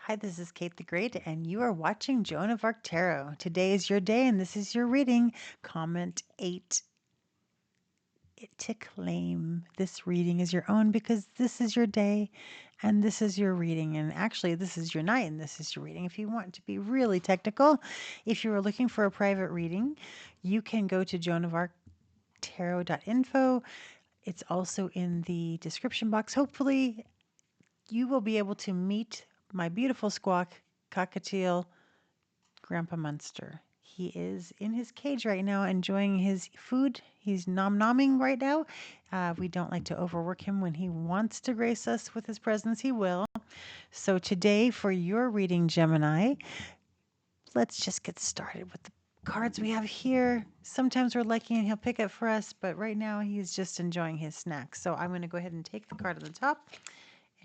Hi, this is Kate the Great, and you are watching Joan of Arc Tarot. Today is your day, and this is your reading. Comment 8 to claim this reading is your own because this is your day and this is your reading. And actually, this is your night and this is your reading. If you want to be really technical, if you are looking for a private reading, you can go to Joanofarctarot.info. It's also in the description box. Hopefully, you will be able to meet my beautiful squawk cockatiel Grandpa Munster. He is in his cage right now enjoying his food. He's nom-nomming right now. We don't like to overwork him. When he wants to grace us with his presence, he will. So today for your reading, Gemini, let's just get started with the cards we have here. Sometimes we're lucky and he'll pick it for us, but right now he's just enjoying his snack. So I'm going to go ahead and take the card on the top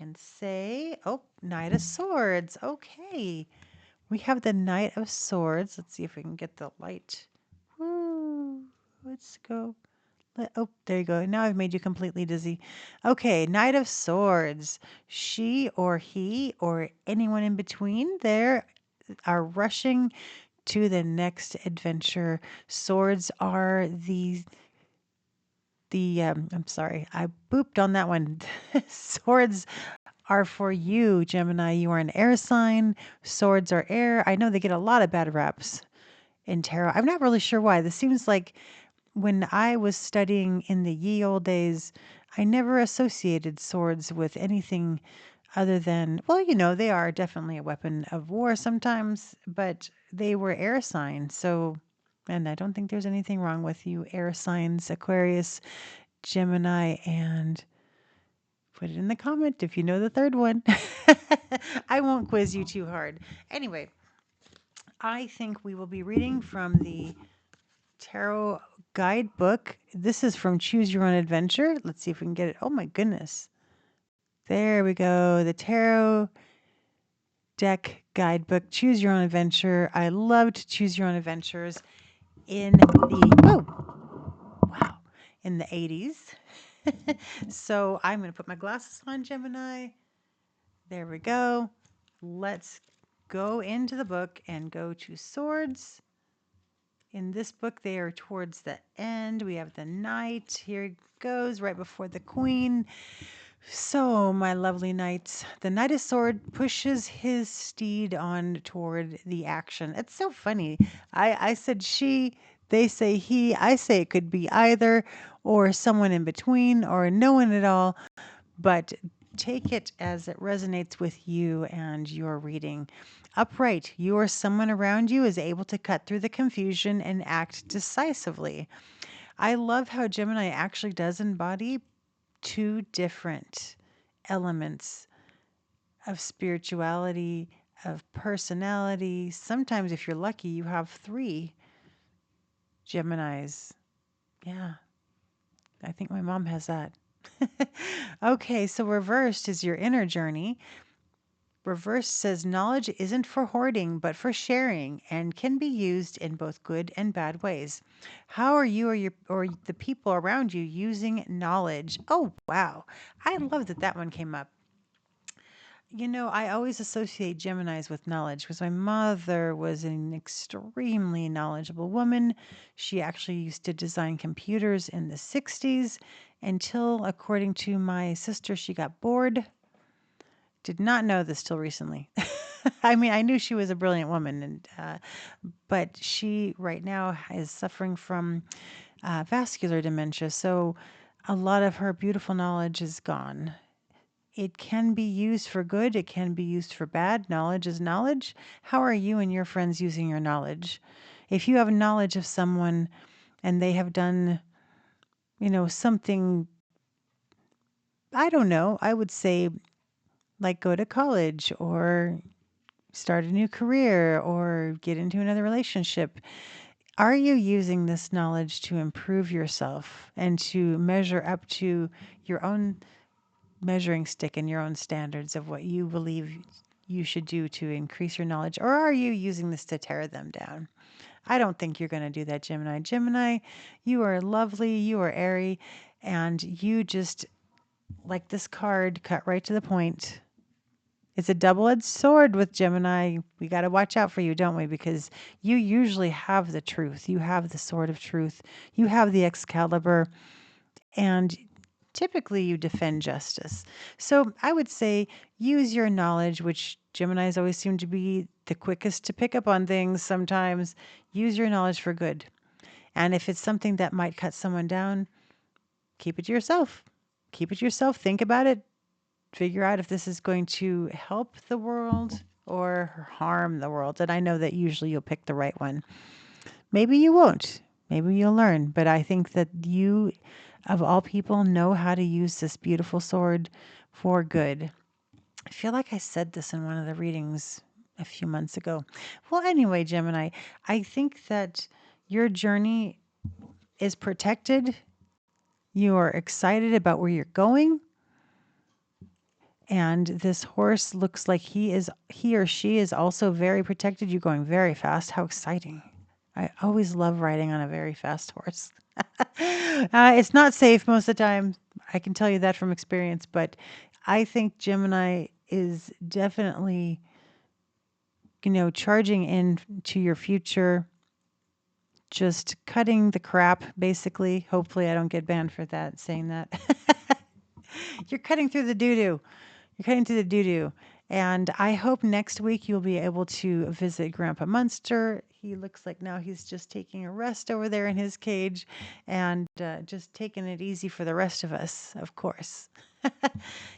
and say, oh, Knight of Swords. Okay. We have the Knight of Swords. Let's see if we can get the light. Woo. Let's go. Oh, there you go. Now I've made you completely dizzy. Okay, Knight of Swords. She or he or anyone in between there are rushing to the next adventure. Swords are I'm sorry, I booped on that one. Swords are for you, Gemini. You are an air sign. Swords are air. I know they get a lot of bad raps in tarot. I'm not really sure why. This seems like when I was studying in the ye old days, I never associated swords with anything other than, well, they are definitely a weapon of war sometimes, but they were air signs. So, and I don't think there's anything wrong with you, air signs, Aquarius, Gemini, and put it in the comment if you know the third one. I won't quiz you too hard. Anyway, I think we will be reading from the Tarot Guidebook. This is from Choose Your Own Adventure. Let's see if we can get it. Oh my goodness. There we go. The Tarot Deck Guidebook. Choose Your Own Adventure. I loved Choose Your Own Adventures in in the 80s. So I'm going to put my glasses on, Gemini. There we go. Let's go into the book and go to swords. In this book, they are towards the end. We have the knight. Here it goes, right before the queen. So, my lovely knights, the knight of sword pushes his steed on toward the action. It's so funny. I said she, they say he, I say it could be either, or someone in between, or no one at all. But take it as it resonates with you and your reading. Upright, you or someone around you is able to cut through the confusion and act decisively. I love how Gemini actually does embody two different elements of spirituality, of personality. Sometimes, if you're lucky, you have three Geminis. Yeah, I think my mom has that. Okay, so reversed is your inner journey. Reversed says knowledge isn't for hoarding, but for sharing and can be used in both good and bad ways. How are you or the people around you using knowledge? Oh, wow. I love that that one came up. I always associate Geminis with knowledge because my mother was an extremely knowledgeable woman. She actually used to design computers in the 60s until, according to my sister, she got bored. Did not know this till recently. I mean, I knew she was a brilliant woman, but she right now is suffering from vascular dementia. So a lot of her beautiful knowledge is gone. It can be used for good. It can be used for bad. Knowledge is knowledge. How are you and your friends using your knowledge? If you have knowledge of someone and they have done, something, I don't know, I would say like go to college or start a new career or get into another relationship. Are you using this knowledge to improve yourself and to measure up to your own measuring stick and your own standards of what you believe you should do to increase your knowledge? Or are you using this to tear them down? I don't think you're going to do that, Gemini. Gemini, you are lovely, you are airy, and you just, like this card, cut right to the point. It's a double-edged sword with Gemini. We got to watch out for you, don't we? Because you usually have the truth. You have the sword of truth. You have the Excalibur, and typically you defend justice. So I would say use your knowledge, which Geminis always seem to be the quickest to pick up on things sometimes. Use your knowledge for good. And if it's something that might cut someone down, keep it to yourself. Keep it to yourself. Think about it. Figure out if this is going to help the world or harm the world. And I know that usually you'll pick the right one. Maybe you won't. Maybe you'll learn. But I think that you, of all people, know how to use this beautiful sword for good. I feel like I said this in one of the readings a few months ago. Well, anyway, Gemini, I think that your journey is protected. You are excited about where you're going. And this horse looks like he or she is also very protected. You're going very fast. How exciting. I always love riding on a very fast horse. It's not safe most of the time. I can tell you that from experience, but I think Gemini is definitely, charging into your future, just cutting the crap, basically. Hopefully, I don't get banned for that, saying that. You're cutting through the doo-doo. You're cutting through the doo-doo. And I hope next week you'll be able to visit Grandpa Munster. He looks like now he's just taking a rest over there in his cage and just taking it easy for the rest of us, of course.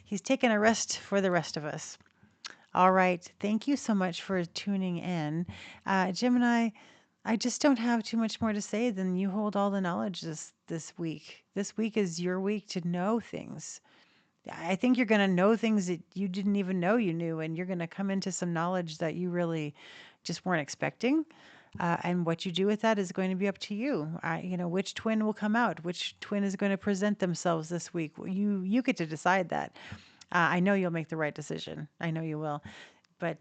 He's taking a rest for the rest of us. All right. Thank you so much for tuning in. Gemini, I just don't have too much more to say than you hold all the knowledge this week. This week is your week to know things. I think you're going to know things that you didn't even know you knew, and you're going to come into some knowledge that you really just weren't expecting. And what you do with that is going to be up to you. Which twin will come out, which twin is going to present themselves this week. You get to decide that. I know you'll make the right decision. I know you will. But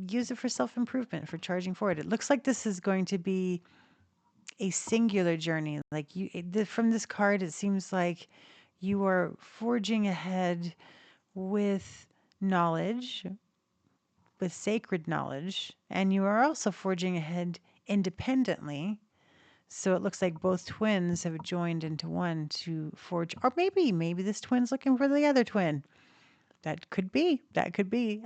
use it for self-improvement, for charging forward. It looks like this is going to be a singular journey. Like from this card, it seems like you are forging ahead with knowledge, with sacred knowledge, and you are also forging ahead independently. So it looks like both twins have joined into one to forge, or maybe this twin's looking for the other twin. That could be. That could be.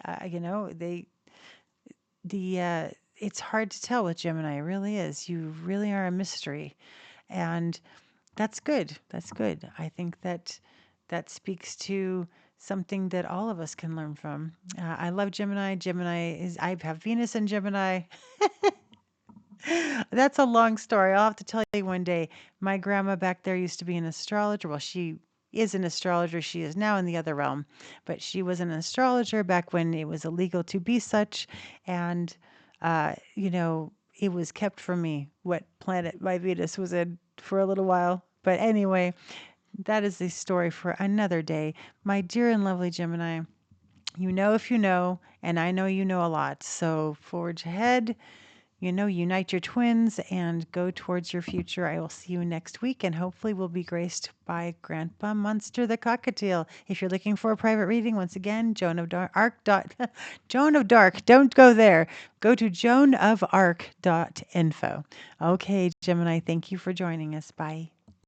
It's hard to tell with Gemini. It really is. You really are a mystery, and that's good. That's good. I think that speaks to something that all of us can learn from. I love Gemini. I have Venus in Gemini. That's a long story. I'll have to tell you one day. My grandma back there used to be an astrologer. Well, she is an astrologer. She is now in the other realm, but she was an astrologer back when it was illegal to be such. And, it was kept from me what planet my Venus was in for a little while. But anyway, that is a story for another day. My dear and lovely Gemini, you know if you know, and I know you know a lot. So forge ahead, unite your twins and go towards your future. I will see you next week, and hopefully we'll be graced by Grandpa Munster the Cockatiel. If you're looking for a private reading, once again, Joan of Arc. Joan of Dark. Don't go there. Go to Joanofarctarot.info. Okay, Gemini, thank you for joining us. Bye.